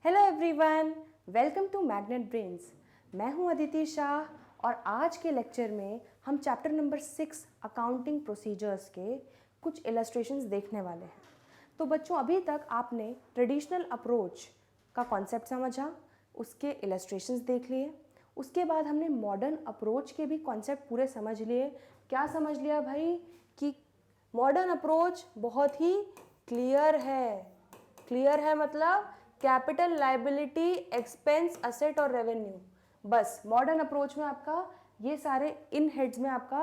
Hello everyone, welcome to Magnet Brains. मैं हूं अदिति शाह और आज के लेक्चर में हम चैप्टर नंबर 6 अकाउंटिंग प्रोसीजर्स के कुछ इलस्ट्रेशंस देखने वाले हैं। तो बच्चों, अभी तक आपने ट्रेडिशनल अप्रोच का कॉन्सेप्ट समझा, उसके इलस्ट्रेशंस देख लिए। उसके बाद हमने मॉडर्न अप्रोच के भी कॉन्सेप्ट पूरे समझ लिए। क्या समझ लिया भाई? कि मॉडर्न अप्रोच बहुत ही क्लियर है मतलब कैपिटल, लायबिलिटी, एक्सपेंस, असेट और रेवेन्यू। बस मॉडर्न अप्रोच में आपका ये सारे इन हेड्स में आपका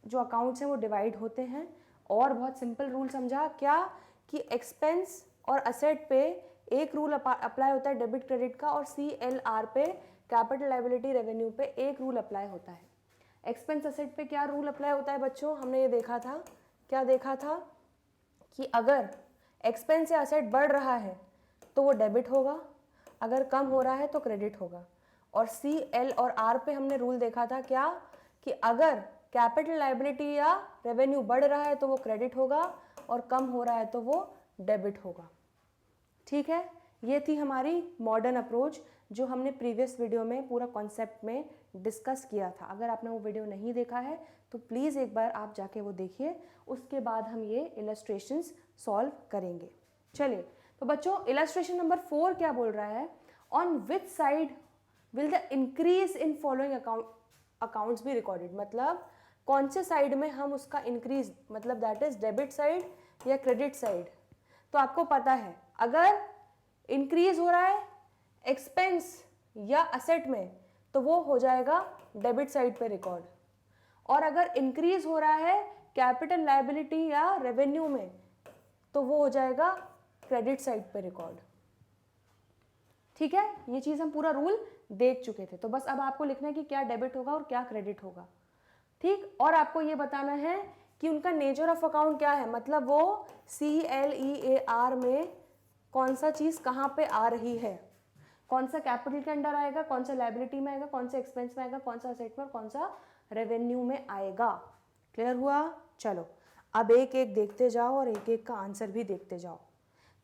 जो अकाउंट्स हैं वो डिवाइड होते हैं। और बहुत सिंपल रूल समझा क्या कि एक्सपेंस और असेट पे एक रूल अप्लाई होता है डेबिट क्रेडिट का, और CLR पे कैपिटल, लायबिलिटी, रेवेन्यू पे एक रूल अप्लाई होता है। एक्सपेंस असेट पे क्या रूल अप्लाई होता है बच्चों? हमने ये देखा था, क्या देखा था कि अगर एक्सपेंस या असेट बढ़ रहा है तो वो डेबिट होगा, अगर कम हो रहा है तो क्रेडिट होगा। और CL और R पे हमने रूल देखा था क्या कि अगर कैपिटल, लायबिलिटी या रेवेन्यू बढ़ रहा है तो वो क्रेडिट होगा और कम हो रहा है तो वो डेबिट होगा। ठीक है, ये थी हमारी मॉडर्न अप्रोच जो हमने प्रीवियस वीडियो में पूरा कॉन्सेप्ट में डिस्कस किया था। अगर आपने वो वीडियो नहीं देखा है तो प्लीज़ एक बार आप जाके वो देखिए, उसके बाद हम ये इलस्ट्रेशंस सॉल्व करेंगे। चलिए, तो बच्चों इलस्ट्रेशन नंबर 4 क्या बोल रहा है? On which side will the increase in following accounts be recorded. मतलब कौन से साइड में हम उसका इंक्रीज, मतलब दैट इज डेबिट साइड या क्रेडिट साइड। तो आपको पता है अगर इंक्रीज हो रहा है एक्सपेंस या असेट में तो वो हो जाएगा डेबिट साइड पे रिकॉर्ड, और अगर इंक्रीज हो रहा है कैपिटल, लायबिलिटी या रेवेन्यू में तो वो हो जाएगा क्रेडिट साइड पे रिकॉर्ड। ठीक है, ये चीज हम पूरा रूल देख चुके थे। तो बस अब आपको लिखना है कि क्या डेबिट होगा और क्या क्रेडिट होगा। ठीक, और आपको ये बताना है कि उनका नेचर ऑफ अकाउंट क्या है, मतलब वो CLEAR में कौन सा चीज कहां पे आ रही है, कौन सा कैपिटल के अंडर आएगा, कौन सा लायबिलिटी में आएगा, कौन सा एक्सपेंस में आएगा, कौन सा असेट में और कौन सा रेवेन्यू में आएगा। क्लियर हुआ? चलो अब एक एक देखते जाओ और एक एक का आंसर भी देखते जाओ।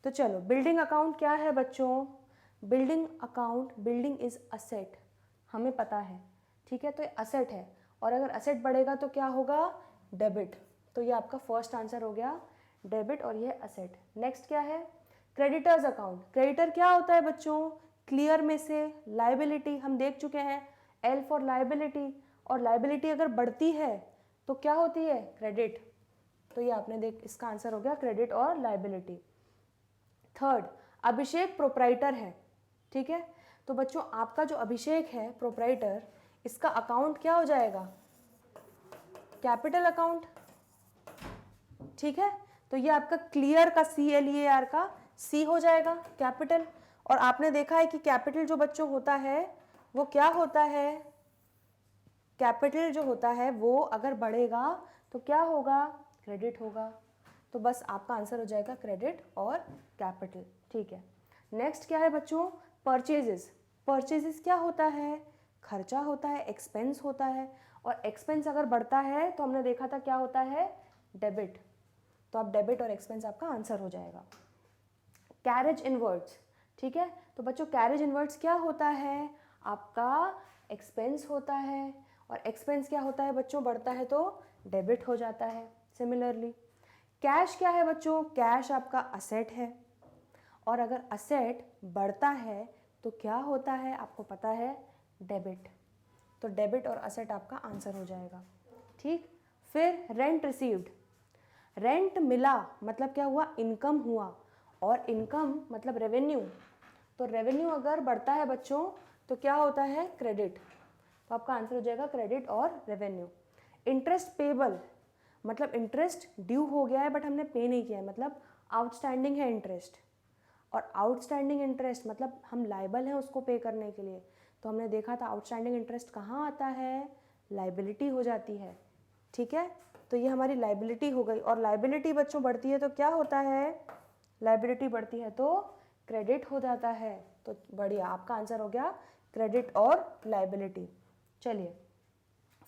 तो चलो, बिल्डिंग अकाउंट क्या है बच्चों? Building account, building is asset, हमें पता है। ठीक है, तो ये असेट है और अगर असेट बढ़ेगा तो क्या होगा? डेबिट। तो ये आपका फर्स्ट आंसर हो गया, डेबिट, और ये असेट। नेक्स्ट क्या है? Creditors account. क्रेडिटर क्या होता है बच्चों? क्लियर में से लायबिलिटी, हम देख चुके हैं, L फॉर लायबिलिटी, और लायबिलिटी अगर बढ़ती है तो क्या होती है? क्रेडिट। तो ये आपने देख, इसका आंसर हो गया क्रेडिट और लायबिलिटी। थर्ड, अभिषेक प्रोप्राइटर है। ठीक है, तो बच्चों आपका जो अभिषेक है प्रोप्राइटर, इसका अकाउंट क्या हो जाएगा? Capital account. ठीक है, तो ये आपका क्लियर का CLEAR का C हो जाएगा, कैपिटल। और आपने देखा है कि कैपिटल जो बच्चों होता है वो क्या होता है? कैपिटल जो होता है वो अगर बढ़ेगा तो क्या होगा? क्रेडिट होगा। तो बस आपका आंसर हो जाएगा क्रेडिट और कैपिटल। ठीक है, नेक्स्ट क्या है बच्चों? परचेजेस। परचेजेस क्या होता है? खर्चा होता है, एक्सपेंस होता है, और एक्सपेंस अगर बढ़ता है तो हमने देखा था क्या होता है? डेबिट। तो आप डेबिट और एक्सपेंस आपका आंसर हो जाएगा। Carriage inwards. ठीक है, तो बच्चों कैरेज इनवर्ड्स क्या होता है? आपका एक्सपेंस होता है, और एक्सपेंस क्या होता है बच्चों? बढ़ता है तो डेबिट हो जाता है। सिमिलरली कैश क्या है बच्चों? कैश आपका असेट है, और अगर असेट बढ़ता है तो क्या होता है? आपको पता है, डेबिट। तो डेबिट और असेट आपका आंसर हो जाएगा। ठीक, फिर रेंट रिसीव्ड। रेंट मिला मतलब क्या हुआ? इनकम हुआ, और इनकम मतलब रेवेन्यू। तो रेवेन्यू अगर बढ़ता है बच्चों तो क्या होता है? क्रेडिट। तो आपका आंसर हो जाएगा क्रेडिट और रेवेन्यू। इंटरेस्ट पेबल, मतलब इंटरेस्ट ड्यू हो गया है बट हमने पे नहीं किया है, मतलब आउटस्टैंडिंग है इंटरेस्ट। और आउटस्टैंडिंग इंटरेस्ट मतलब हम लायबल हैं उसको पे करने के लिए। तो हमने देखा था आउटस्टैंडिंग इंटरेस्ट कहाँ आता है? लायबिलिटी हो जाती है। ठीक है, तो ये हमारी लायबिलिटी हो गई, और लायबिलिटी बच्चों बढ़ती है तो क्या होता है? लायबिलिटी बढ़ती है तो क्रेडिट हो जाता है। तो बढ़िया, आपका आंसर हो गया क्रेडिट और लायबिलिटी। चलिए,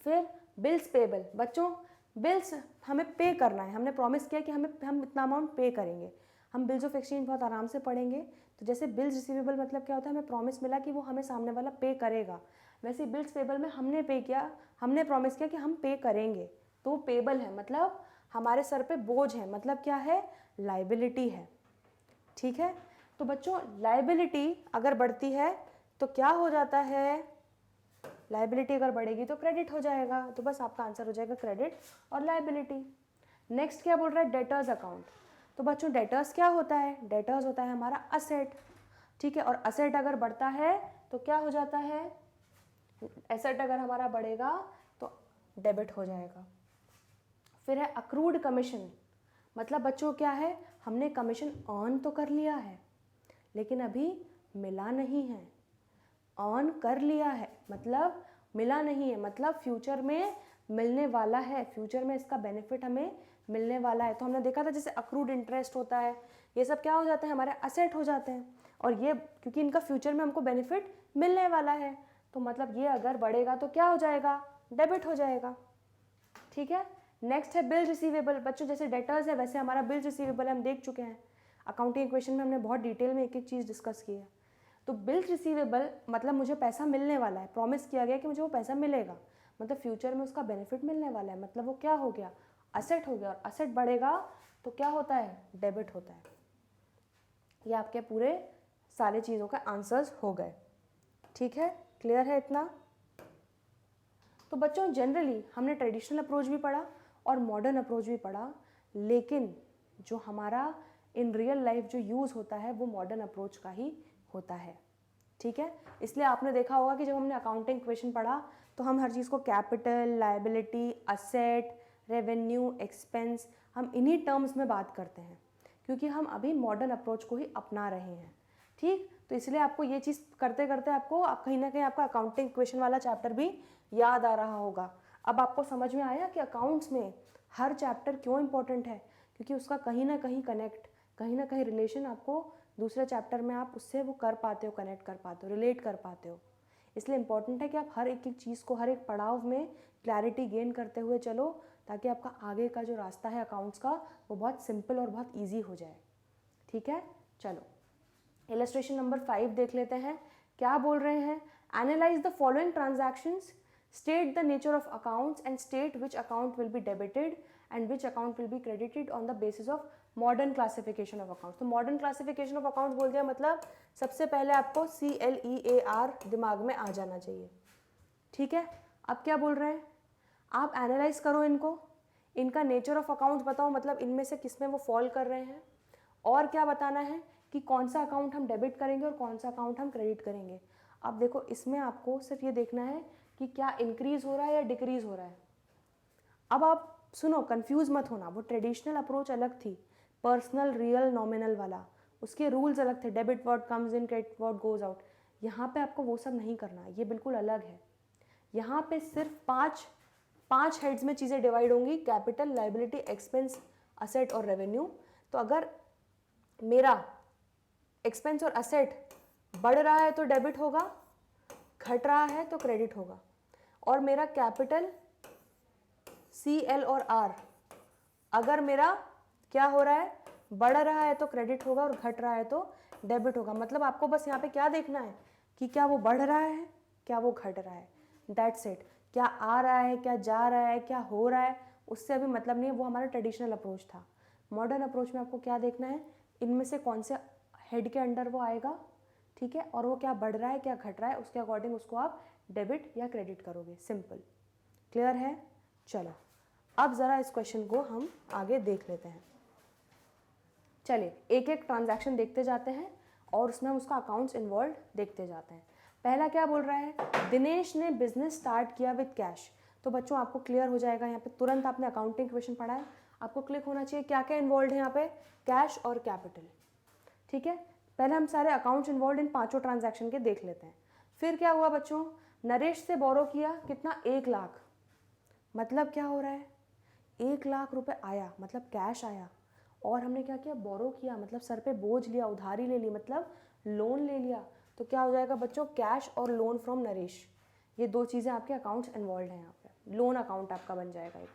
फिर बिल्स पेबल। बच्चों बिल्स हमें पे करना है, हमने प्रॉमिस किया कि हम इतना अमाउंट पे करेंगे। हम बिल्स ऑफ एक्सचेंज बहुत आराम से पढ़ेंगे, तो जैसे बिल्स रिसीवेबल मतलब क्या होता है, हमें प्रॉमिस मिला कि वो हमें सामने वाला पे करेगा, वैसे बिल्स पेबल में हमने पे किया, हमने प्रॉमिस किया कि हम पे करेंगे, तो पेबल है मतलब हमारे सर पे बोझ है, मतलब क्या है, लाइबिलिटी है। ठीक है, तो बच्चों लाइबिलिटी अगर बढ़ती है तो क्या हो जाता है, लाइबिलिटी अगर बढ़ेगी तो क्रेडिट हो जाएगा, तो बस आपका आंसर हो जाएगा क्रेडिट और लाइबिलिटी। नेक्स्ट क्या बोल रहा है, डेटर्स अकाउंट। तो बच्चों डेटर्स क्या होता है, डेटर्स होता है हमारा असेट। ठीक है, और असेट अगर बढ़ता है तो क्या हो जाता है, एसेट अगर हमारा बढ़ेगा तो डेबिट हो जाएगा। फिर है अक्रूड कमीशन, मतलब बच्चों क्या है, हमने कमीशन अर्न तो कर लिया है लेकिन अभी मिला नहीं है, अर्न कर लिया है मतलब मिला नहीं है, मतलब फ्यूचर में मिलने वाला है, फ्यूचर में इसका बेनिफिट हमें मिलने वाला है। तो हमने देखा था जैसे अक्रूड इंटरेस्ट होता है, ये सब क्या हो जाते हैं, हमारे असेट हो जाते हैं, और ये क्योंकि इनका फ्यूचर में हमको बेनिफिट मिलने वाला है, तो मतलब ये अगर बढ़ेगा तो क्या हो जाएगा, डेबिट हो जाएगा। ठीक है, नेक्स्ट है बिल रिसीवेबल। बच्चों जैसे डेटर्स है वैसे हमारा बिल रिसीवेबल हम देख चुके हैं, अकाउंटिंग इक्वेशन में हमने बहुत डिटेल में एक एक चीज़ डिस्कस की है। तो बिल रिसीवेबल मतलब मुझे पैसा मिलने वाला है, प्रॉमिस किया गया कि मुझे वो पैसा मिलेगा, मतलब फ्यूचर में उसका बेनिफिट मिलने वाला है, मतलब वो क्या हो गया, असेट हो गया, और असेट बढ़ेगा तो क्या होता है, डेबिट होता है। ये आपके पूरे सारे चीज़ों का आंसर्स हो गए। ठीक है, क्लियर है इतना। तो बच्चों जनरली हमने ट्रेडिशनल अप्रोच भी पढ़ा और मॉडर्न अप्रोच भी पढ़ा, लेकिन जो हमारा इन रियल लाइफ जो यूज़ होता है वो मॉडर्न अप्रोच का ही होता है। ठीक है, इसलिए आपने देखा होगा कि जब हमने अकाउंटिंग इक्वेशन पढ़ा तो हम हर चीज़ को capital, liability, asset, revenue, expense, हम इन्हीं टर्म्स में बात करते हैं क्योंकि हम अभी मॉडर्न अप्रोच को ही अपना रहे हैं। ठीक, तो इसलिए आपको ये चीज़ करते करते आपको कहीं ना कहीं आपका अकाउंटिंग इक्वेशन वाला चैप्टर भी याद आ रहा होगा। अब आपको समझ में आया कि अकाउंट्स में हर चैप्टर क्यों इंपॉर्टेंट है, क्योंकि उसका कहीं ना कहीं कनेक्ट, कहीं ना कहीं रिलेशन आपको दूसरे चैप्टर में आप उससे वो कर पाते हो, कनेक्ट कर पाते हो, रिलेट कर पाते हो। इसलिए इंपॉर्टेंट है कि आप हर एक एक चीज़ को हर एक पड़ाव में क्लैरिटी गेन करते हुए चलो, ताकि आपका आगे का जो रास्ता है अकाउंट्स का वो बहुत सिंपल और बहुत ईजी हो जाए। ठीक है, चलो इलस्ट्रेशन नंबर 5 देख लेते हैं। क्या बोल रहे हैं, analyse the following transactions, state the nature of accounts and state which account will be debited and which account will be credited on the basis of modern classification of accounts। तो modern classification of accounts बोल दिया मतलब सबसे पहले आपको CLEAR दिमाग में आ जाना चाहिए। ठीक है, अब क्या बोल रहे हैं, आप एनालाइज करो इनको, इनका नेचर ऑफ अकाउंट्स बताओ, मतलब इनमें से किस में वो फॉल कर रहे हैं, और क्या बताना है कि कौन सा अकाउंट हम डेबिट करेंगे और कौन सा अकाउंट हम क्रेडिट करेंगे। अब देखो इसमें आपको सिर्फ ये देखना है कि क्या इंक्रीज हो रहा है या डिक्रीज हो रहा है। अब आप सुनो, कंफ्यूज मत होना, वो ट्रेडिशनल अप्रोच अलग थी, पर्सनल, रियल, नॉमिनल वाला, उसके रूल्स अलग थे, debit word comes in, credit word goes out. यहाँ पे आपको वो सब नहीं करना, ये बिल्कुल अलग है। यहाँ पे सिर्फ पांच हेड्स में चीज़ें डिवाइड होंगी, कैपिटल, लाइबिलिटी, एक्सपेंस, असेट और रेवेन्यू। तो अगर मेरा एक्सपेंस और असेट बढ़ रहा है तो डेबिट होगा, घट रहा है तो क्रेडिट होगा, और मेरा कैपिटल CL और R अगर मेरा क्या हो रहा है, बढ़ रहा है तो क्रेडिट होगा और घट रहा है तो डेबिट होगा। मतलब आपको बस यहाँ पे क्या देखना है कि क्या वो बढ़ रहा है, क्या वो घट रहा है, दैट्स इट। क्या आ रहा है, क्या जा रहा है, क्या हो रहा है, उससे अभी मतलब नहीं है, वो हमारा ट्रेडिशनल अप्रोच था। मॉडर्न अप्रोच में आपको क्या देखना है, इनमें से कौन से हेड के अंडर वो आएगा, ठीक है, और वो क्या बढ़ रहा है क्या घट रहा है, उसके अकॉर्डिंग उसको आप डेबिट या क्रेडिट करोगे। सिंपल, क्लियर है। चलो अब ज़रा इस क्वेश्चन को हम आगे देख लेते हैं। चलिए एक एक ट्रांजैक्शन देखते जाते हैं और उसमें हम उसका अकाउंट्स इन्वॉल्व देखते जाते हैं। पहला क्या बोल रहा है, दिनेश ने बिजनेस स्टार्ट किया विद कैश। तो बच्चों आपको क्लियर हो जाएगा, यहाँ पे तुरंत आपने अकाउंटिंग क्वेश्चन पढ़ा है, आपको क्लिक होना चाहिए क्या क्या इन्वॉल्व है यहाँ पे, कैश और कैपिटल। ठीक है, पहले हम सारे अकाउंट्स इन्वॉल्व इन पांचों ट्रांजैक्शन के देख लेते हैं। फिर क्या हुआ बच्चों, नरेश से बोरो किया कितना, 1 लाख, मतलब क्या हो रहा है, 1 लाख रुपए आया मतलब कैश आया, और हमने क्या किया, बोरो किया मतलब सर पे बोझ लिया, उधारी ले ली, मतलब लोन ले लिया। तो क्या हो जाएगा बच्चों, कैश और लोन फ्रॉम नरेश, ये दो चीज़ें आपके अकाउंट्स इन्वॉल्व हैं यहाँ पे, लोन अकाउंट आपका बन जाएगा।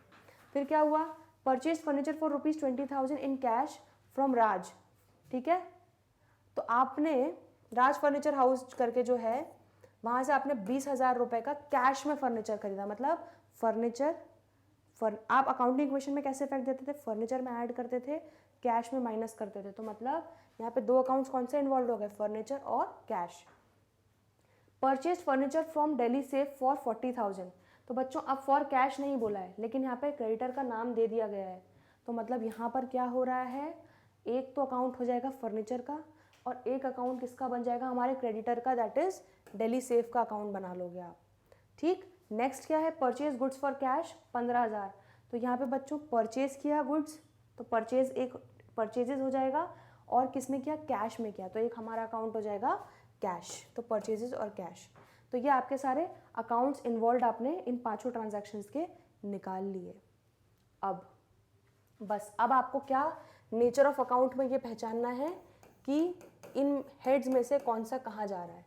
फिर क्या हुआ, purchase furniture for ₹20,000 in cash from Raj, ठीक है, तो आपने राज फर्नीचर हाउस करके जो है वहाँ से आपने 20,000 रुपये का कैश में फर्नीचर खरीदा, मतलब आप अकाउंटिंग इक्वेशन में कैसे इफेक्ट देते थे, फर्नीचर में ऐड करते थे, कैश में माइनस करते थे। तो मतलब यहाँ पे दो अकाउंट्स कौन से इन्वॉल्व हो गए, फर्नीचर और cash. Purchase furniture from Delhi safe for 40,000। तो बच्चों अब फॉर कैश नहीं बोला है, लेकिन यहाँ पे क्रेडिटर का नाम दे दिया गया है। तो मतलब यहाँ पर क्या हो रहा है, एक तो अकाउंट हो जाएगा फर्नीचर का और एक अकाउंट किसका बन जाएगा, हमारे क्रेडिटर का, दैट इज दिल्ली सेफ का अकाउंट बना लोगे आप। ठीक, नेक्स्ट क्या है, परचेज गुड्स फॉर कैश 15,000। तो यहाँ पे बच्चों परचेज किया गुड्स, तो परचेज एक परचेजेस हो जाएगा, और किस में किया, कैश में किया, तो एक हमारा अकाउंट हो जाएगा कैश। तो परचेजेस और कैश, तो ये आपके सारे अकाउंट्स इन्वॉल्व आपने इन पांचों ट्रांजैक्शंस के निकाल लिए। अब बस अब आपको क्या नेचर ऑफ अकाउंट में ये पहचानना है कि इन हेड्स में से कौन सा कहाँ जा रहा है।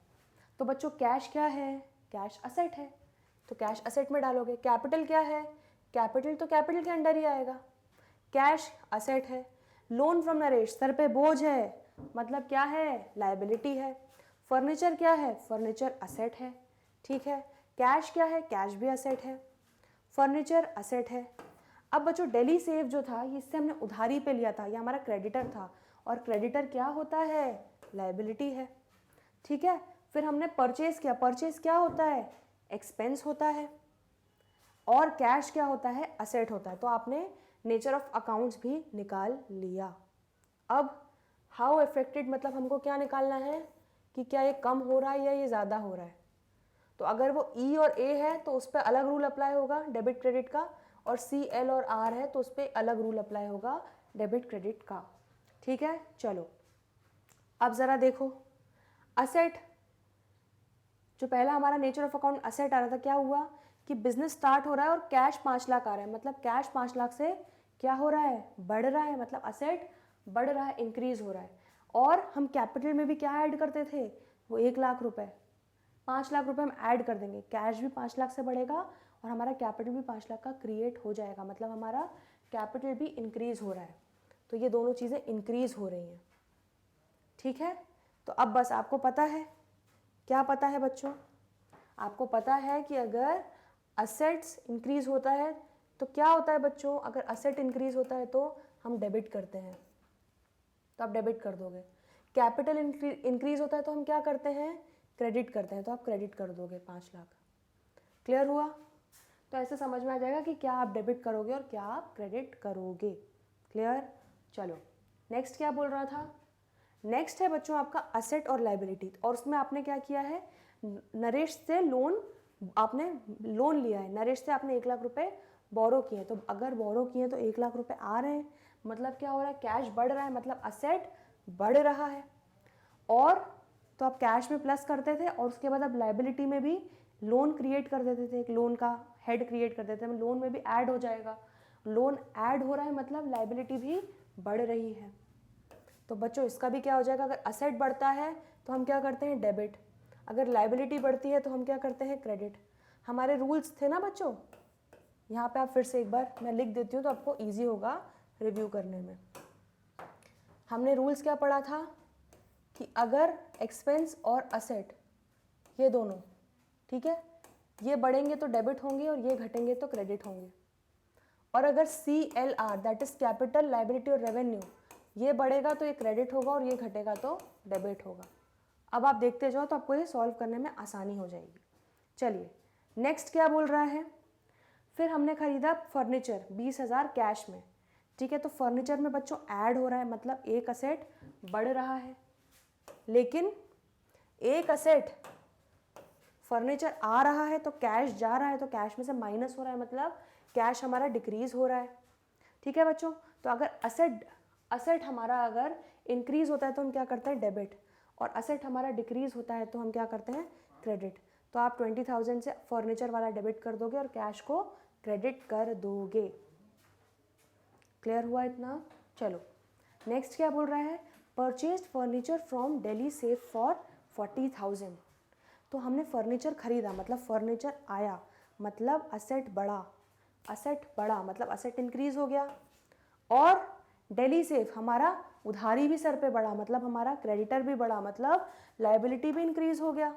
तो बच्चों कैश क्या है, कैश असेट है, तो कैश असेट में डालोगे। कैपिटल क्या है, कैपिटल तो कैपिटल के अंडर ही आएगा। कैश असेट है। लोन फ्रॉम नरेश, सर पे बोझ है, मतलब क्या है, लायबिलिटी है। फर्नीचर क्या है, फर्नीचर असेट है। ठीक है, कैश क्या है, कैश भी असेट है, फर्नीचर असेट है। अब बच्चों दिल्ली सेफ जो था, इससे हमने उधारी पे लिया था, ये हमारा क्रेडिटर था, और क्रेडिटर क्या होता है, लायबिलिटी है। ठीक है, फिर हमने परचेज किया, परचेज क्या होता है, एक्सपेंस होता है, और कैश क्या होता है, असेट होता है। तो आपने नेचर ऑफ अकाउंट्स भी निकाल लिया। अब हाउ अफेक्टेड, मतलब हमको क्या निकालना है कि क्या ये कम हो रहा है या ये ज़्यादा हो रहा है। तो अगर वो ई और ए है तो उस पर अलग रूल अप्लाई होगा डेबिट क्रेडिट का, और सी एल और आर है तो उस पर अलग रूल अप्लाई होगा डेबिट क्रेडिट का। ठीक है, चलो अब ज़रा देखो, असेट जो पहला हमारा नेचर ऑफ अकाउंट असेट आ रहा था, क्या हुआ कि बिजनेस स्टार्ट हो रहा है और कैश 5 लाख आ रहा है, मतलब कैश 5 लाख से क्या हो रहा है, बढ़ रहा है, मतलब असेट बढ़ रहा है, इंक्रीज हो रहा है। और हम कैपिटल में भी क्या ऐड करते थे, वो 1 लाख रुपए, 5 लाख रुपए हम ऐड कर देंगे, कैश भी 5 लाख से बढ़ेगा और हमारा कैपिटल भी 5 लाख का क्रिएट हो जाएगा, मतलब हमारा कैपिटल भी इंक्रीज हो रहा है। तो ये दोनों चीज़ें इंक्रीज हो रही हैं। ठीक है, तो अब बस आपको पता है, क्या पता है बच्चों, आपको पता है कि अगर असेट्स इंक्रीज होता है तो क्या होता है बच्चों, अगर असेट इंक्रीज होता है तो हम डेबिट करते हैं, तो आप डेबिट कर दोगे। कैपिटल इंक्रीज होता है तो हम क्या करते हैं, क्रेडिट करते हैं, तो आप क्रेडिट कर दोगे 5 लाख। क्लियर हुआ, तो ऐसे समझ में आ जाएगा कि क्या आप डेबिट करोगे और क्या आप क्रेडिट करोगे। क्लियर, चलो नेक्स्ट क्या बोल रहा था, नेक्स्ट है बच्चों आपका असेट और लायबिलिटी, और उसमें आपने क्या किया है, नरेश से लोन, आपने लोन लिया है, नरेश से आपने 1 लाख रुपए बोरो किए, तो अगर बोरो किए तो 1 लाख रुपए आ रहे हैं, मतलब क्या हो रहा है, कैश बढ़ रहा है, मतलब असेट बढ़ रहा है। और तो आप कैश में प्लस करते थे और उसके बाद आप लायबिलिटी में भी लोन क्रिएट कर देते थे, एक लोन का हेड क्रिएट कर देते थे, लोन में भी ऐड हो जाएगा, लोन ऐड हो रहा है मतलब लायबिलिटी भी बढ़ रही है। तो बच्चों इसका भी क्या हो जाएगा, अगर असेट बढ़ता है तो हम क्या करते हैं, डेबिट, अगर लायबिलिटी बढ़ती है तो हम क्या करते हैं, क्रेडिट। हमारे रूल्स थे ना बच्चों, यहाँ पे आप फिर से एक बार मैं लिख देती हूँ तो आपको ईजी होगा रिव्यू करने में। हमने रूल्स क्या पढ़ा था कि अगर एक्सपेंस और असेट ये दोनों, ठीक है, ये बढ़ेंगे तो डेबिट होंगे और ये घटेंगे तो क्रेडिट होंगे। और अगर CLR that is capital, liability और रेवेन्यू, ये बढ़ेगा तो ये क्रेडिट होगा और ये घटेगा तो डेबिट होगा। अब आप देखते जाओ तो आपको ये सॉल्व करने में आसानी हो जाएगी। चलिए नेक्स्ट क्या बोल रहा है, फिर हमने खरीदा फर्नीचर 20,000 कैश में। ठीक है, तो फर्नीचर में बच्चों ऐड हो रहा है, मतलब एक असेट बढ़ रहा है, लेकिन एक असेट फर्नीचर आ रहा है तो कैश जा रहा है, तो कैश में से माइनस हो रहा है, मतलब कैश हमारा डिक्रीज हो रहा है। ठीक है बच्चों, तो अगर असेट हमारा अगर इंक्रीज होता है तो हम क्या करते हैं, डेबिट, और असेट हमारा डिक्रीज होता है तो हम क्या करते हैं, क्रेडिट। तो आप 20,000 से फर्नीचर वाला डेबिट कर दोगे और कैश को क्रेडिट कर दोगे। क्लियर हुआ इतना, चलो नेक्स्ट क्या बोल रहा है, purchase furniture from Delhi safe for 40,000। तो हमने फर्नीचर खरीदा, मतलब फर्नीचर आया, मतलब असेट बढ़ा, असेट बढ़ा मतलब असेट इंक्रीज हो गया, और डेली सेफ, हमारा उधारी भी सर पे बढ़ा, मतलब हमारा क्रेडिटर भी बढ़ा, मतलब लाइबिलिटी भी इंक्रीज हो गया।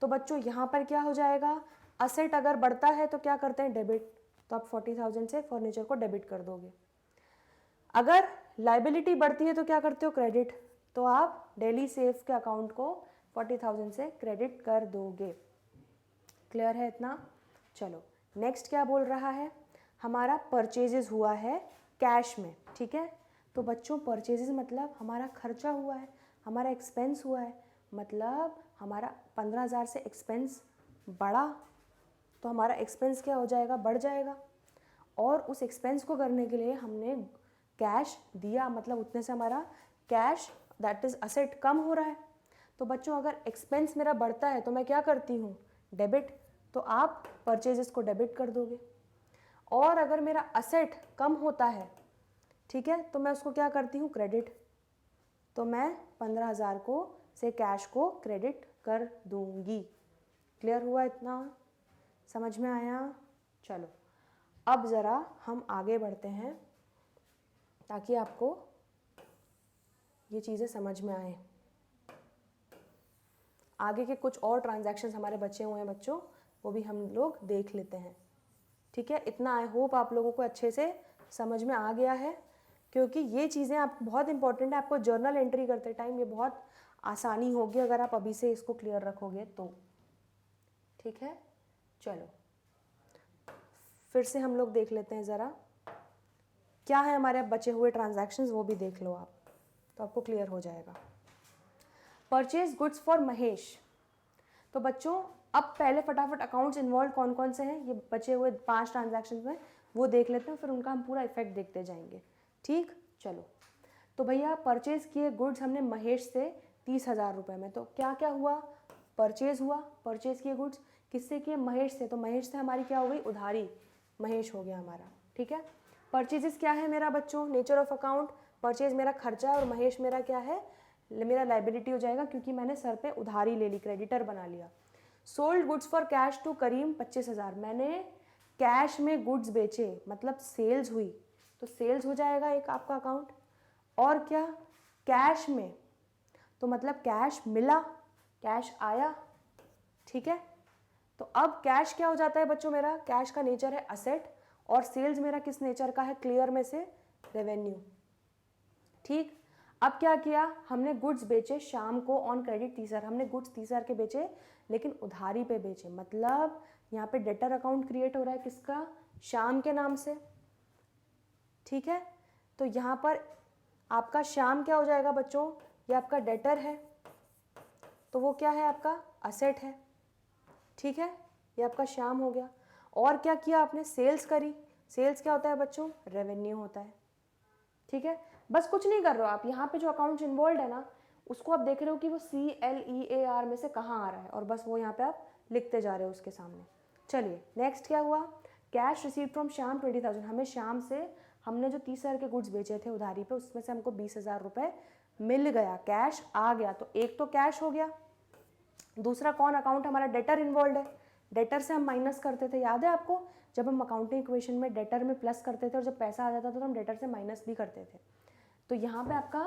तो बच्चों यहाँ पर क्या हो जाएगा, असेट अगर बढ़ता है तो क्या करते हैं, डेबिट, तो आप 40,000 से फर्नीचर को डेबिट कर दोगे। अगर लाइबिलिटी बढ़ती है तो क्या करते हो, क्रेडिट, तो आप डेली सेफ के अकाउंट को 40,000 से क्रेडिट कर दोगे। क्लियर है इतना? चलो नेक्स्ट क्या बोल रहा है, हमारा परचेजेस हुआ है कैश में, ठीक है। तो बच्चों परचेजेस मतलब हमारा खर्चा हुआ है, हमारा एक्सपेंस हुआ है, मतलब हमारा 15,000 से एक्सपेंस बढ़ा, तो हमारा एक्सपेंस क्या हो जाएगा, बढ़ जाएगा। और उस एक्सपेंस को करने के लिए हमने कैश दिया, मतलब उतने से हमारा कैश दैट इज़ असेट कम हो रहा है। तो बच्चों अगर एक्सपेंस मेरा बढ़ता है तो मैं क्या करती हूँ, डेबिट, तो आप परचेजेस को डेबिट कर दोगे। और अगर मेरा असेट कम होता है, ठीक है, तो मैं उसको क्या करती हूँ, क्रेडिट, तो मैं 15,000 को से कैश को क्रेडिट कर दूंगी। क्लियर हुआ इतना? समझ में आया? चलो अब ज़रा हम आगे बढ़ते हैं ताकि आपको ये चीज़ें समझ में आए। आगे के कुछ और ट्रांजैक्शंस हमारे बचे हुए हैं बच्चों, वो भी हम लोग देख लेते हैं, ठीक है। इतना आई होप आप लोगों को अच्छे से समझ में आ गया है, क्योंकि ये चीज़ें आपको बहुत इंपॉर्टेंट है। आपको जर्नल एंट्री करते टाइम ये बहुत आसानी होगी अगर आप अभी से इसको क्लियर रखोगे तो, ठीक है। चलो फिर से हम लोग देख लेते हैं ज़रा क्या है हमारे अब बचे हुए ट्रांजैक्शंस, वो भी देख लो आप, तो आपको क्लियर हो जाएगा। Purchase goods for Mahesh. तो बच्चों अब पहले फटाफट अकाउंट्स इन्वॉल्व कौन कौन से हैं, ये बचे हुए 5 ट्रांजैक्शंस में वो देख लेते हैं, फिर उनका हम पूरा इफेक्ट देखते जाएंगे, ठीक। चलो तो भैया परचेज किए गुड्स हमने महेश से 30,000 रुपये में, तो क्या क्या हुआ, परचेज हुआ, परचेज किए गुड्स किससे किए, महेश से, तो महेश से हमारी क्या हो गई, उधारी, महेश हो गया हमारा, ठीक है। परचेजेस क्या है मेरा बच्चों, नेचर ऑफ अकाउंट, परचेज मेरा खर्चा और महेश मेरा क्या है, मेरा लाइबिलिटी हो जाएगा, क्योंकि मैंने सर पे उधारी ले ली, क्रेडिटर बना लिया। Sold goods for cash to Karim 25,000, मैंने कैश में गुड्स बेचे, मतलब सेल्स हुई, तो सेल्स हो जाएगा एक आपका अकाउंट। और क्या, कैश में, तो मतलब कैश मिला, कैश आया, ठीक है। तो अब कैश क्या हो जाता है बच्चों, मेरा कैश का नेचर है असेट, और सेल्स मेरा किस नेचर का है, क्लियर में से रेवेन्यू, ठीक। अब क्या किया, हमने गुड्स बेचे शाम को ऑन क्रेडिट 30,000, हमने गुड्स 30,000 के बेचे लेकिन उधारी पे बेचे, मतलब यहाँ पे डेटर अकाउंट क्रिएट हो रहा है किसका, शाम के नाम से, ठीक है। तो यहाँ पर आपका शाम क्या हो जाएगा बच्चों, ये आपका डेटर है, तो वो क्या है आपका असेट है, ठीक है, ये आपका शाम हो गया। और क्या किया आपने, सेल्स करी, सेल्स क्या होता है बच्चों, रेवेन्यू होता है, ठीक है। बस कुछ नहीं कर रहे हो आप, यहाँ पे जो अकाउंट्स इन्वॉल्व है ना उसको आप देख रहे हो कि वो CLEAR में से कहाँ आ रहा है, और बस वो यहाँ पे आप लिखते जा रहे हो उसके सामने। चलिए नेक्स्ट क्या हुआ, कैश रिसीव फ्रॉम श्याम 20,000, हमें श्याम से हमने जो 30,000 के गुड्स बेचे थे उधारी पे, उसमें से हमको 20,000 रुपये मिल गया, कैश आ गया, तो एक तो कैश हो गया। दूसरा कौन अकाउंट हमारा, डेटर इन्वॉल्व है, डेटर से हम माइनस करते थे, याद है आपको, जब हम अकाउंटिंग इक्वेशन में डेटर में प्लस करते थे और जब पैसा आ जाता था तो हम डेटर से माइनस भी करते थे। तो यहाँ पे आपका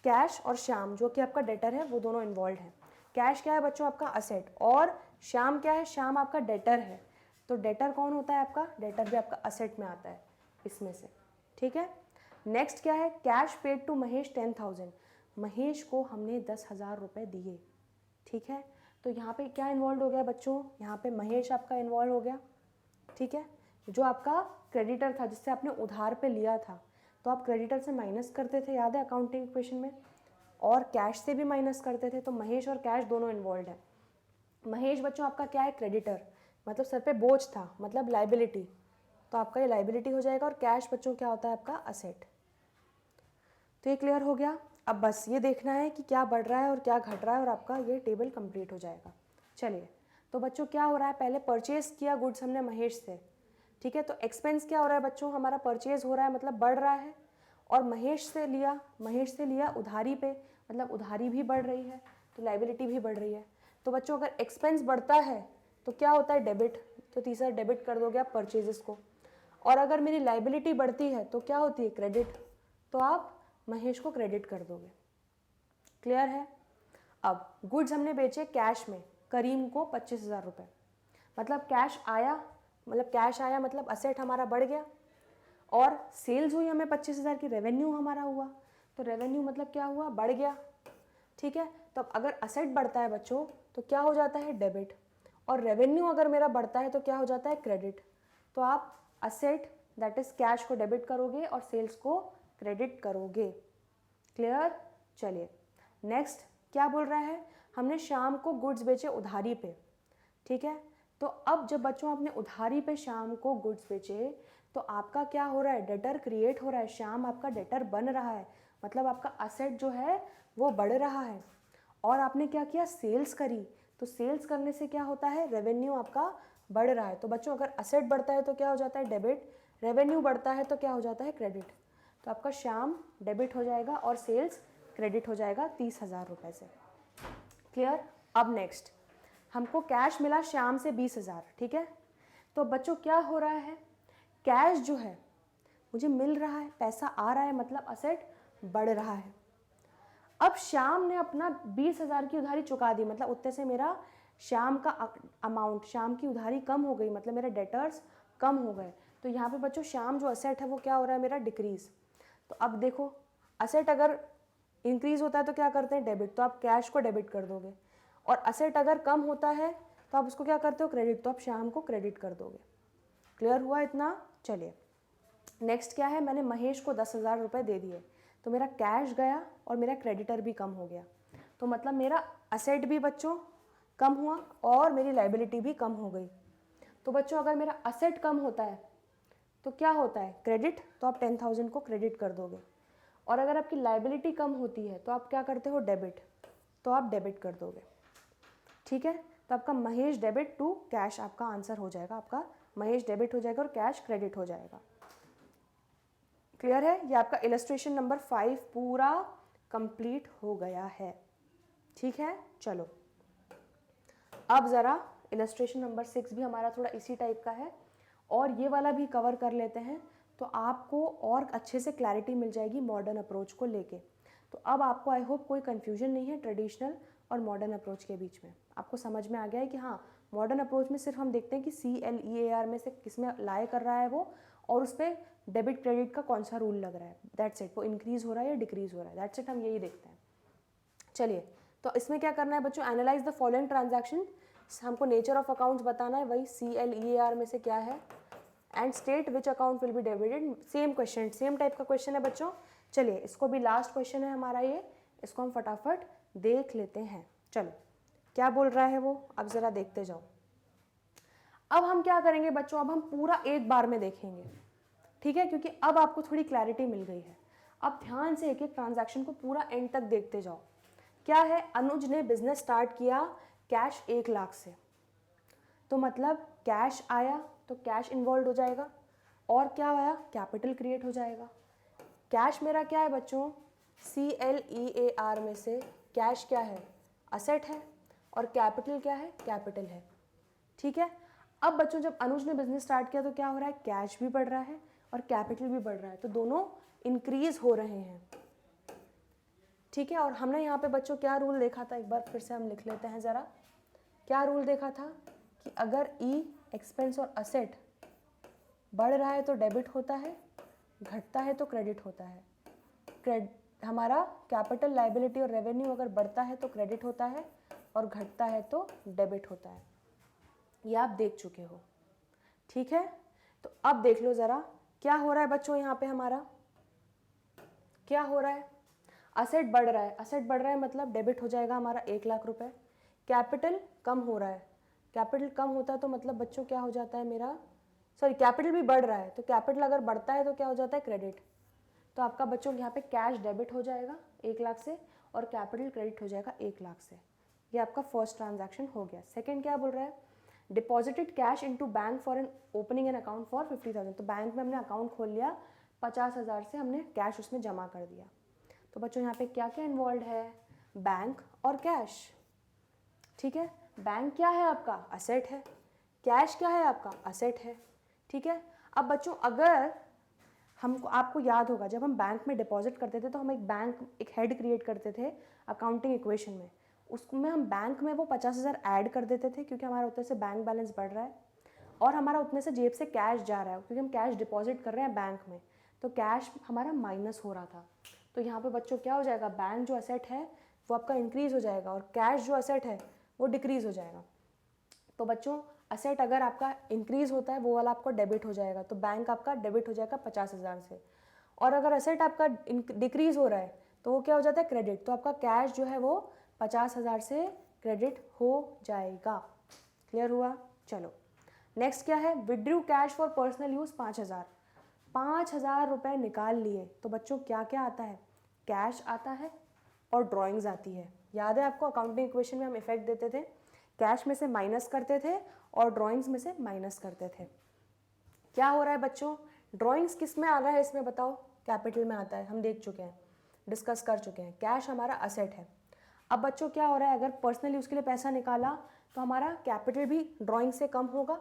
कैश और श्याम जो कि आपका डेटर है वो दोनों इन्वॉल्व हैं। कैश क्या है बच्चों, आपका असेट, और श्याम क्या है, श्याम आपका डेटर है। तो डेटर कौन होता है आपका, डेटर भी आपका असेट में आता है इसमें से, ठीक है। नेक्स्ट क्या है, cash paid to Mahesh 10,000, Mahesh को हमने 10,000 रुपये दिए, ठीक है। तो यहाँ पे क्या इन्वॉल्व हो गया बच्चों, यहाँ पे महेश आपका इन्वॉल्व हो गया, ठीक है। जो आपका क्रेडिटर था जिससे आपने उधार पे लिया था, तो आप क्रेडिटर से माइनस करते थे, याद है अकाउंटिंग इक्वेशन में, और कैश से भी माइनस करते थे, तो महेश और कैश दोनों इन्वॉल्व है। महेश बच्चों आपका क्या है, क्रेडिटर, मतलब सर पे बोझ था, मतलब लाइबिलिटी, तो आपका ये लाइबिलिटी हो जाएगा। और कैश बच्चों क्या होता है आपका असेट। तो ये क्लियर हो गया। अब बस ये देखना है कि क्या बढ़ रहा है और क्या घट रहा है, और आपका ये टेबल कंप्लीट हो जाएगा। चलिए तो बच्चों क्या हो रहा है, पहले परचेज किया गुड्स हमने महेश से, ठीक है। तो एक्सपेंस क्या हो रहा है बच्चों, हमारा परचेज हो रहा है मतलब बढ़ रहा है, और महेश से लिया उधारी पे, मतलब उधारी भी बढ़ रही है, तो लाइबिलिटी भी बढ़ रही है। तो बच्चों अगर एक्सपेंस बढ़ता है तो क्या होता है, डेबिट, तो तीसरा डेबिट कर दोगे आप परचेजेस को। और अगर मेरी लाइबिलिटी बढ़ती है तो क्या होती है, क्रेडिट, तो आप महेश को क्रेडिट कर दोगे। क्लियर है? अब गुड्स हमने बेचे कैश में करीम को 25,000 रुपये, मतलब कैश आया, मतलब असेट हमारा बढ़ गया, और सेल्स हुई हमें 25,000 की, रेवेन्यू हमारा हुआ, तो रेवेन्यू मतलब क्या हुआ, बढ़ गया। ठीक है, तो अब अगर असेट बढ़ता है बच्चों तो क्या हो जाता है, डेबिट, और रेवेन्यू अगर मेरा बढ़ता है तो क्या हो जाता है, क्रेडिट। तो आप असेट दैट इज कैश को डेबिट करोगे और सेल्स को क्रेडिट करोगे। क्लियर? चलिए नेक्स्ट क्या बोल रहा है, हमने शाम को गुड्स बेचे उधारी पे। ठीक है, तो अब जब बच्चों आपने उधारी पे शाम को गुड्स बेचे तो आपका क्या हो रहा है, डेटर क्रिएट हो रहा है, शाम आपका डेटर बन रहा है, मतलब आपका असेट जो है वो बढ़ रहा है। और आपने क्या किया, सेल्स करी, तो सेल्स करने से क्या होता है, रेवेन्यू आपका बढ़ रहा है। तो बच्चों अगर असेट बढ़ता है तो क्या हो जाता है, डेबिट, रेवेन्यू बढ़ता है तो क्या हो जाता है, क्रेडिट। तो आपका शाम डेबिट हो जाएगा और सेल्स क्रेडिट हो जाएगा 30,000 रुपये से। क्लियर? अब नेक्स्ट हमको कैश मिला श्याम से 20,000। ठीक है, तो बच्चों क्या हो रहा है, कैश जो है मुझे मिल रहा है, पैसा आ रहा है, मतलब असेट बढ़ रहा है। अब श्याम ने अपना 20,000 की उधारी चुका दी, मतलब उतने से मेरा श्याम का अमाउंट, श्याम की उधारी कम हो गई, मतलब मेरे डेटर्स कम हो गए। तो यहाँ पे बच्चों श्याम जो असेट है वो क्या हो रहा है, मेरा डिक्रीज। तो अब देखो असेट अगर इंक्रीज होता है तो क्या करते हैं, डेबिट, तो आप कैश को डेबिट कर दोगे, और असेट अगर कम होता है तो आप उसको क्या करते हो, क्रेडिट, तो आप श्याम को क्रेडिट कर दोगे। क्लियर हुआ इतना? चलिए नेक्स्ट क्या है, मैंने महेश को 10,000 रुपये दे दिए, तो मेरा कैश गया और मेरा क्रेडिटर भी कम हो गया, तो मतलब मेरा असेट भी बच्चों कम हुआ और मेरी लाइबिलिटी भी कम हो गई। तो बच्चों अगर मेरा असेट कम होता है तो क्या होता है, क्रेडिट, तो आप 10,000 को क्रेडिट कर दोगे, और अगर आपकी लाइबिलिटी कम होती है तो आप क्या करते हो, डेबिट, तो आप डेबिट कर दोगे। ठीक है, तो आपका महेश डेबिट टू कैश आपका आंसर हो जाएगा, आपका महेश डेबिट हो जाएगा और कैश क्रेडिट हो जाएगा। क्लियर है? ये आपका इलस्ट्रेशन नंबर 5 पूरा कंप्लीट हो गया है। ठीक है, चलो अब ज़रा इलस्ट्रेशन नंबर 6 भी हमारा थोड़ा इसी टाइप का है, और ये वाला भी कवर कर लेते हैं, तो आपको और अच्छे से क्लैरिटी मिल जाएगी मॉडर्न अप्रोच को लेके। तो अब आपको आई होप कोई कन्फ्यूजन नहीं है ट्रेडिशनल और मॉडर्न अप्रोच के बीच में, आपको समझ में आ गया है कि हाँ मॉडर्न अप्रोच में सिर्फ हम देखते हैं कि CLEAR में से किस में लाए कर रहा है वो, और उस पर डेबिट क्रेडिट का कौन सा रूल लग रहा है, दैट्स इट, वो इंक्रीज़ हो रहा है या डिक्रीज़ हो रहा है, दैट्स इट, हम यही देखते हैं। चलिए तो इसमें क्या करना है बच्चों, एनालाइज द फॉलोइंग ट्रांजैक्शन, हमको नेचर ऑफ अकाउंट्स बताना है, वही CLEAR में से क्या है, and state which account will be debited, same question, same type का क्वेश्चन है बच्चों। चलिए इसको भी लास्ट क्वेश्चन है हमारा ये, इसको हम फटाफट देख लेते हैं। चलो क्या बोल रहा है वो, अब ज़रा देखते जाओ। अब हम क्या करेंगे बच्चों, अब हम पूरा एक बार में देखेंगे, ठीक है, क्योंकि अब आपको थोड़ी क्लैरिटी मिल गई है। अब ध्यान से एक एक ट्रांजैक्शन को पूरा एंड तक देखते जाओ। क्या है, अनुज ने बिजनेस स्टार्ट किया कैश 1 लाख से, तो मतलब कैश आया तो कैश इन्वॉल्व हो जाएगा, और क्या आया, कैपिटल क्रिएट हो जाएगा। कैश मेरा क्या है बच्चों, CLEAR में से कैश क्या है, असेट है, और कैपिटल क्या है, कैपिटल है। ठीक है, अब बच्चों जब अनुज ने बिजनेस स्टार्ट किया तो क्या हो रहा है, कैश भी बढ़ रहा है और कैपिटल भी बढ़ रहा है, तो दोनों इंक्रीज हो रहे हैं। ठीक है, और हमने यहाँ पे बच्चों क्या रूल देखा था, एक बार फिर से हम लिख लेते हैं ज़रा। क्या रूल देखा था कि अगर एक्सपेंस और असेट बढ़ रहा है तो डेबिट होता है, घटता है तो क्रेडिट होता है। हमारा कैपिटल, लाइबिलिटी और रेवेन्यू अगर बढ़ता है तो क्रेडिट होता है और घटता है तो डेबिट होता है। ये आप देख चुके हो। ठीक है, तो अब देख लो ज़रा क्या हो रहा है बच्चों, यहाँ पे हमारा क्या हो रहा है, असेट बढ़ रहा है, असेट बढ़ रहा है मतलब डेबिट हो जाएगा हमारा 1 लाख रुपए। कैपिटल कम हो रहा है, कैपिटल कम होता है तो मतलब बच्चों क्या हो जाता है मेरा, सॉरी कैपिटल भी बढ़ रहा है, तो कैपिटल अगर बढ़ता है तो क्या हो जाता है, क्रेडिट। तो आपका बच्चों यहाँ पे कैश डेबिट हो जाएगा 1 लाख से और कैपिटल क्रेडिट हो जाएगा 1 लाख से। ये आपका फर्स्ट ट्रांजैक्शन हो गया। सेकेंड क्या बोल रहा है, deposited cash into bank for an opening an account for 50,000, तो बैंक में हमने अकाउंट खोल लिया, 50,000 से हमने कैश उसमें जमा कर दिया। तो बच्चों यहाँ पे क्या क्या इन्वॉल्व है, बैंक और कैश। ठीक है, बैंक क्या है आपका, असेट है, कैश क्या है आपका, असेट है। ठीक है, अब बच्चों अगर हमको आपको याद होगा जब हम बैंक में डिपॉजिट करते थे तो हम एक हेड क्रिएट करते थे अकाउंटिंग इक्वेशन में, उसमें हम बैंक में वो 50,000 ऐड कर देते थे क्योंकि हमारा उतने से बैंक बैलेंस बढ़ रहा है और हमारा उतने से जेब से कैश जा रहा है क्योंकि हम कैश डिपॉजिट कर रहे हैं बैंक में, तो कैश हमारा माइनस हो रहा था। तो यहाँ पे बच्चों क्या हो जाएगा, बैंक जो एसेट है वो आपका इंक्रीज़ हो जाएगा और कैश जो एसेट है वो डिक्रीज़ हो जाएगा। तो बच्चों एसेट अगर आपका इंक्रीज़ होता है वो वाला आपको डेबिट हो जाएगा, तो बैंक आपका डेबिट हो जाएगा 50,000 से, और अगर एसेट आपका डिक्रीज़ हो रहा है तो वो क्या हो जाता है, क्रेडिट। तो आपका कैश जो है वो 50,000 से क्रेडिट हो जाएगा। क्लियर हुआ? चलो नेक्स्ट क्या है, withdrew cash for personal use 5,000 रुपये निकाल लिए। तो बच्चों क्या क्या आता है, कैश आता है और ड्राइंग्स आती है। याद है आपको अकाउंटिंग इक्वेशन में हम इफेक्ट देते थे, कैश में से माइनस करते थे और ड्राइंग्स में से माइनस करते थे। क्या हो रहा है बच्चों, ड्राइंग्स किस में आ रहा है इसमें बताओ, कैपिटल में आता है, हम देख चुके हैं, डिस्कस कर चुके हैं। कैश हमारा असेट है। अब बच्चों क्या हो रहा है, अगर पर्सनल यूज़ के लिए पैसा निकाला तो हमारा कैपिटल भी ड्राइंग से कम होगा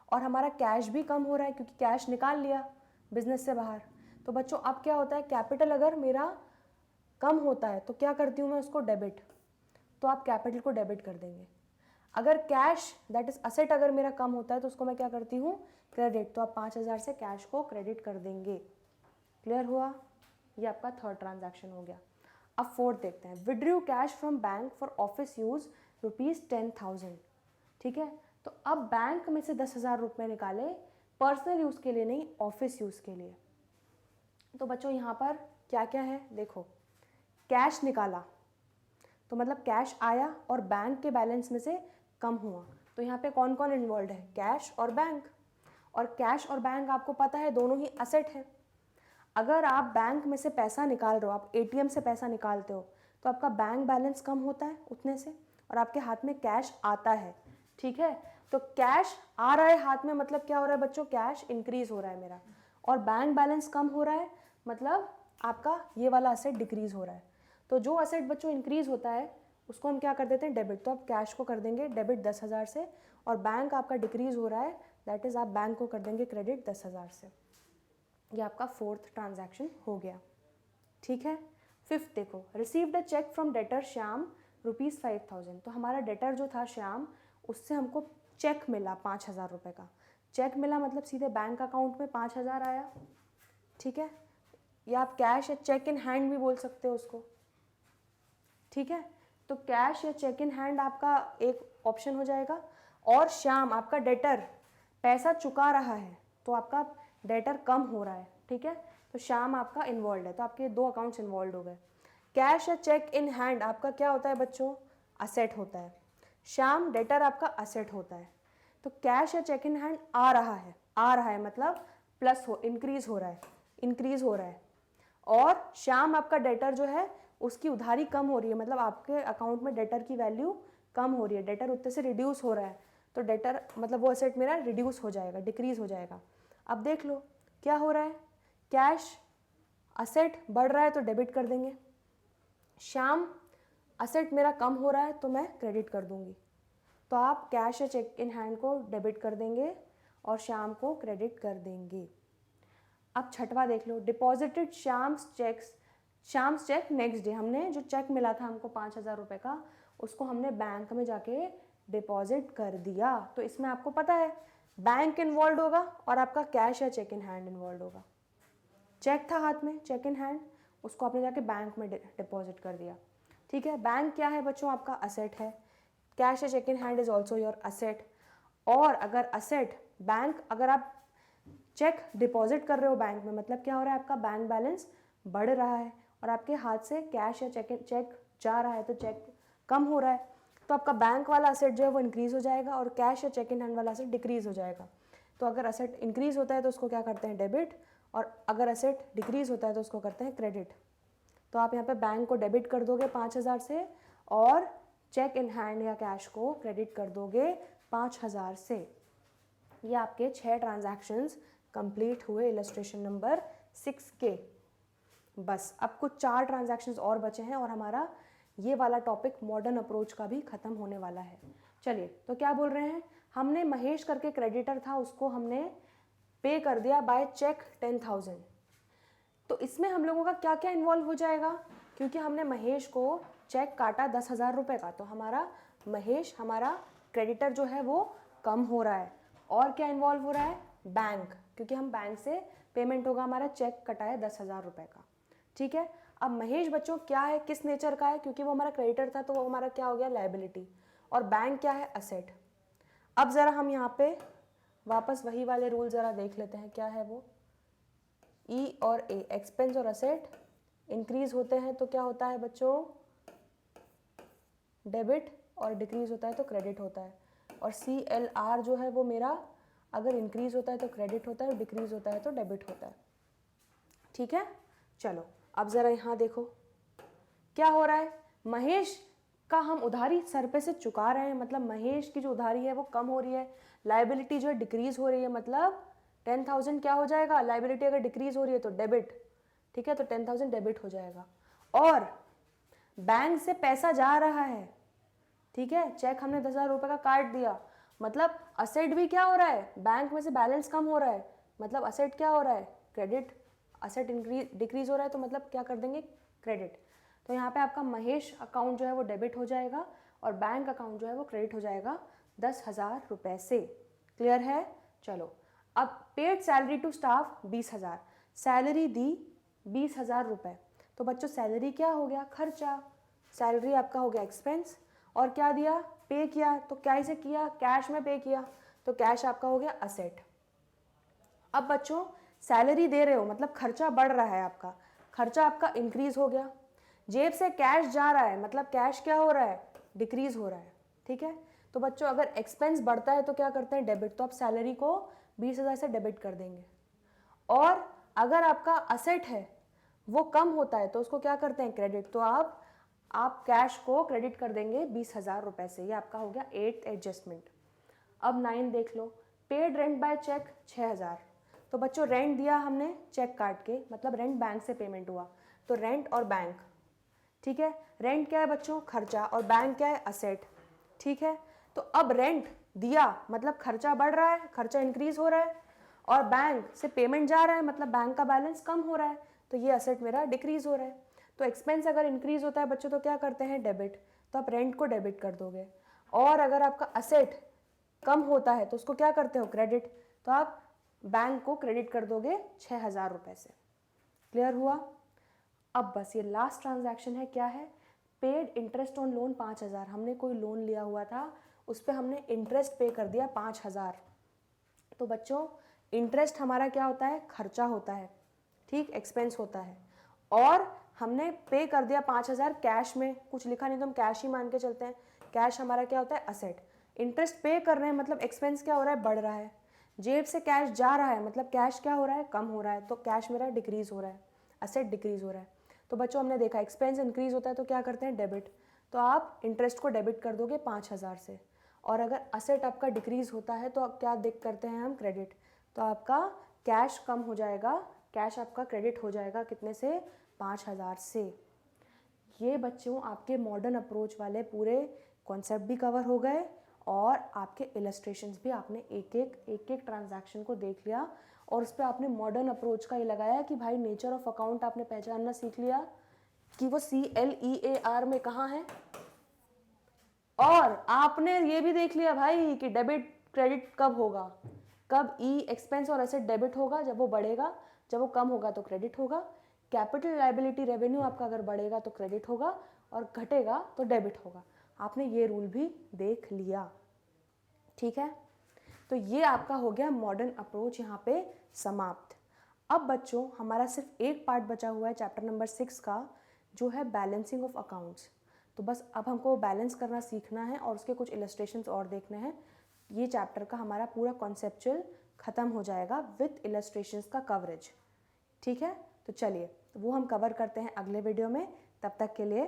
और हमारा कैश भी कम हो रहा है क्योंकि कैश निकाल लिया बिजनेस से बाहर। तो बच्चों अब क्या होता है, कैपिटल अगर मेरा कम होता है तो क्या करती हूँ मैं उसको डेबिट, तो आप कैपिटल को डेबिट कर देंगे। अगर कैश दैट इज असेट अगर मेरा कम होता है तो उसको मैं क्या करती हूँ, क्रेडिट, तो आप 5,000 से कैश को क्रेडिट कर देंगे। क्लियर हुआ? ये आपका थर्ड ट्रांजैक्शन हो गया। अब फोर्थ देखते हैं, withdrew cash from bank for office use ₹10,000। ठीक है, तो अब बैंक में से 10,000 रुपये निकाले, पर्सनल यूज़ के लिए नहीं, ऑफिस यूज़ के लिए। तो बच्चों यहाँ पर क्या क्या है देखो, कैश निकाला तो मतलब कैश आया और बैंक के बैलेंस में से कम हुआ, तो यहाँ पे कौन कौन इन्वॉल्व है, कैश और बैंक। और कैश और बैंक आपको पता है दोनों ही असेट है। अगर आप बैंक में से पैसा निकाल रहे हो, आप एटीएम से पैसा निकालते हो तो आपका बैंक बैलेंस कम होता है उतने से और आपके हाथ में कैश आता है। ठीक है, तो कैश आ रहा है हाथ में मतलब क्या हो रहा है बच्चों, कैश इंक्रीज हो रहा है मेरा, और बैंक बैलेंस कम हो रहा है मतलब आपका ये वाला असेट डिक्रीज हो रहा है। तो जो असेट बच्चों इंक्रीज होता है उसको हम क्या कर देते हैं, डेबिट। तो आप कैश को कर देंगे डेबिट 10,000 से, और बैंक आपका डिक्रीज हो रहा है दैट इज़ आप बैंक को कर देंगे क्रेडिट 10,000 से। ये आपका फोर्थ ट्रांजैक्शन हो गया। ठीक है, फिफ्थ देखो, received a cheque from debtor Shyam ₹5,000। तो हमारा डेटर जो था श्याम, उससे हमको चेक मिला 5,000 रुपये का। चेक मिला मतलब सीधे बैंक अकाउंट में 5,000 आया। ठीक है, या आप कैश या चेक इन हैंड भी बोल सकते हो उसको। ठीक है, तो कैश या चेक इन हैंड आपका एक ऑप्शन हो जाएगा। और श्याम आपका डेटर पैसा चुका रहा है तो आपका डेटर कम हो रहा है। ठीक है, तो श्याम आपका इन्वॉल्व है, तो आपके दो अकाउंट्स इन्वॉल्व हो गए। कैश या चेक इन हैंड आपका क्या होता है बच्चों, असेट होता है। श्याम डेटर आपका असेट होता है। तो कैश या चेक इन हैंड आ रहा है मतलब प्लस हो, इंक्रीज हो रहा है। और श्याम आपका डेटर जो है उसकी उधारी कम हो रही है, मतलब आपके अकाउंट में डेटर की वैल्यू कम हो रही है, डेटर उतने से रिड्यूस हो रहा है, तो डेटर मतलब वो असेट मेरा रिड्यूस हो जाएगा, डिक्रीज हो जाएगा। अब देख लो क्या हो रहा है, कैश असेट बढ़ रहा है तो डेबिट कर देंगे, श्याम असेट मेरा कम हो रहा है तो मैं क्रेडिट कर दूंगी। तो आप कैश या चेक इन हैंड को डेबिट कर देंगे और श्याम को क्रेडिट कर देंगे। अब छठवा देख लो, deposited Shyam's cheque next day. हमने जो चेक मिला था हमको 5,000 रुपये का, उसको हमने बैंक में जाके डिपॉजिट कर दिया। तो इसमें आपको पता है बैंक इन्वॉल्व होगा और आपका कैश या चेक इन हैंड इन्वॉल्व होगा। चेक था हाथ में, चेक इन हैंड, उसको आपने जाके बैंक में डिपॉजिट कर दिया। ठीक है, बैंक क्या है बच्चों, आपका असेट है। कैश या cheque in hand is also your asset. और अगर असेट बैंक, अगर आप चेक डिपॉजिट कर रहे हो बैंक में मतलब क्या हो रहा है, आपका बैंक बैलेंस बढ़ रहा है और आपके हाथ से कैश या चेक जा रहा है तो चेक कम हो रहा है, तो आपका बैंक वाला असेट जो है वो इंक्रीज हो जाएगा और कैश या चेक इन हैंड वाला असेट डिक्रीज हो जाएगा। तो अगर असेट इंक्रीज होता है तो उसको क्या करते हैं, डेबिट, और अगर असेट डिक्रीज होता है तो उसको करते हैं क्रेडिट। तो आप यहाँ पे बैंक को डेबिट कर दोगे 5,000 से और चेक इन हैंड या कैश को क्रेडिट कर दोगे 5,000 से। ये आपके 6 ट्रांजैक्शंस कंप्लीट हुए इलस्ट्रेशन नंबर 6 के। बस अब कुछ 4 ट्रांजैक्शंस और बचे हैं और हमारा ये वाला टॉपिक मॉडर्न अप्रोच का भी खत्म होने वाला है। चलिए, तो क्या बोल रहे हैं, हमने महेश करके क्रेडिटर था उसको हमने पे कर दिया बाय चेक 10,000। तो इसमें हम लोगों का क्या क्या इन्वॉल्व हो जाएगा, क्योंकि हमने महेश को चेक काटा 10,000 रुपये का, तो हमारा महेश, हमारा क्रेडिटर जो है वो कम हो रहा है। और क्या इन्वॉल्व हो रहा है, बैंक, क्योंकि हम बैंक से पेमेंट होगा, हमारा चेक कटा है 10,000 रुपये का। ठीक है, अब महेश बच्चों क्या है, किस नेचर का है, क्योंकि वो हमारा क्रेडिटर था तो वो हमारा क्या हो गया, लायबिलिटी, और बैंक क्या है, असेट। अब ज़रा हम यहाँ पे वापस वही वाले रूल ज़रा देख लेते हैं, क्या है वो, ई और ए, एक्सपेंस और असेट इंक्रीज होते हैं तो क्या होता है बच्चों, डेबिट, और डिक्रीज होता है तो क्रेडिट होता है। और CLR जो है वो मेरा अगर इंक्रीज होता है तो क्रेडिट होता है और डिक्रीज होता है तो डेबिट होता है। ठीक है, चलो अब ज़रा यहाँ देखो क्या हो रहा है, महेश का हम उधारी सर पे से चुका रहे हैं, मतलब महेश की जो उधारी है वो कम हो रही है, लायबिलिटी जो है डिक्रीज हो रही है, मतलब 10,000 क्या हो जाएगा, लायबिलिटी अगर डिक्रीज हो रही है तो डेबिट। ठीक है, तो 10,000 डेबिट हो जाएगा। और बैंक से पैसा जा रहा है, ठीक है, चेक हमने 10,000 रुपये का काट दिया, मतलब असेट भी क्या हो रहा है, बैंक में से बैलेंस कम हो रहा है, मतलब असेट क्या हो रहा है, क्रेडिट, असेट डिक्रीज हो रहा है तो मतलब क्या कर देंगे, क्रेडिट। तो यहाँ पे आपका महेश अकाउंट जो है वो डेबिट हो जाएगा और बैंक अकाउंट जो है वो क्रेडिट हो जाएगा 10,000 रुपये से। क्लियर है, चलो अब paid salary to staff 20,000, salary दी 20,000 रुपये, तो बच्चों सैलरी क्या हो गया, खर्चा, सैलरी आपका हो गया एक्सपेंस, और क्या दिया, पे किया, तो कैसे किया, कैश में पे किया, तो कैश आपका हो गया असेट। अब बच्चों सैलरी दे रहे हो मतलब खर्चा बढ़ रहा है, आपका खर्चा आपका इंक्रीज हो गया, जेब से कैश जा रहा है मतलब कैश क्या हो रहा है, डिक्रीज हो रहा है। ठीक है, तो बच्चों अगर एक्सपेंस बढ़ता है तो क्या करते हैं, डेबिट, तो आप सैलरी को 20,000 से डेबिट कर देंगे। और अगर आपका असेट है वो कम होता है तो उसको क्या करते हैं, क्रेडिट, तो आप कैश को क्रेडिट कर देंगे 20,000 रुपये से। ये आपका हो गया 8th एडजस्टमेंट। अब 9 देख लो, पेड रेंट बाय चेक 6,000, तो बच्चों रेंट दिया हमने चेक काट के, मतलब रेंट बैंक से पेमेंट हुआ, तो रेंट और बैंक। ठीक है, रेंट क्या है बच्चों, खर्चा, और बैंक क्या है, असेट। ठीक है, तो अब रेंट दिया मतलब खर्चा बढ़ रहा है, खर्चा इंक्रीज हो रहा है, और बैंक से पेमेंट जा रहा है मतलब बैंक का बैलेंस कम हो रहा है, तो ये असेट मेरा डिक्रीज हो रहा है। तो एक्सपेंस अगर इंक्रीज होता है बच्चों तो क्या करते हैं, डेबिट, तो आप रेंट को डेबिट कर दोगे। और अगर आपका असेट कम होता है तो उसको क्या करते हो, क्रेडिट, तो आप बैंक को क्रेडिट कर दोगे 6,000 रुपये से। क्लियर हुआ। अब बस ये लास्ट ट्रांजैक्शन है, क्या है, पेड इंटरेस्ट ऑन लोन 5,000, हमने कोई लोन लिया हुआ था उस पर हमने इंटरेस्ट पे कर दिया 5,000। तो बच्चों इंटरेस्ट हमारा क्या होता है, खर्चा होता है, ठीक, एक्सपेंस होता है, और हमने पे कर दिया 5,000 कैश में, कुछ लिखा नहीं तो हम कैश ही मान के चलते हैं, कैश हमारा क्या होता है, असेट। इंटरेस्ट पे कर रहे हैं मतलब एक्सपेंस क्या हो रहा है, बढ़ रहा है, जेब से कैश जा रहा है मतलब कैश क्या हो रहा है, कम हो रहा है, तो कैश मेरा डिक्रीज हो रहा है, असेट डिक्रीज हो रहा है। तो बच्चों हमने देखा एक्सपेंस इंक्रीज होता है तो क्या करते हैं, डेबिट, तो आप इंटरेस्ट को डेबिट कर दोगे 5,000 से। और अगर असेट आपका डिक्रीज होता है तो आप क्या देख करते हैं हम, क्रेडिट, तो आपका कैश कम हो जाएगा, कैश आपका क्रेडिट हो जाएगा कितने से, 5,000 से। ये बच्चों आपके मॉडर्न अप्रोच वाले पूरे कॉन्सेप्ट भी कवर हो गए और आपके इलस्ट्रेशंस भी, आपने एक एक ट्रांजैक्शन को देख लिया और उस पर आपने मॉडर्न अप्रोच का ये लगाया कि भाई नेचर ऑफ अकाउंट आपने पहचानना सीख लिया कि वो CLEAR में कहाँ है, और आपने ये भी देख लिया भाई कि डेबिट क्रेडिट कब होगा, कब एक्सपेंस और एसेट डेबिट होगा, जब वो बढ़ेगा, जब वो कम होगा तो क्रेडिट होगा, कैपिटल लायबिलिटी रेवेन्यू आपका अगर बढ़ेगा तो क्रेडिट होगा और घटेगा तो डेबिट होगा। आपने ये रूल भी देख लिया, ठीक है। तो ये आपका हो गया मॉडर्न अप्रोच यहाँ पे समाप्त। अब बच्चों हमारा सिर्फ एक पार्ट बचा हुआ है चैप्टर नंबर 6 का, जो है बैलेंसिंग ऑफ अकाउंट्स। तो बस अब हमको बैलेंस करना सीखना है और उसके कुछ इलस्ट्रेशंस और देखने हैं। ये चैप्टर का हमारा पूरा कॉन्सेप्चुअल ख़त्म हो जाएगा विथ इलस्ट्रेशंस का कवरेज, ठीक है। तो चलिए वो हम कवर करते हैं अगले वीडियो में। तब तक के लिए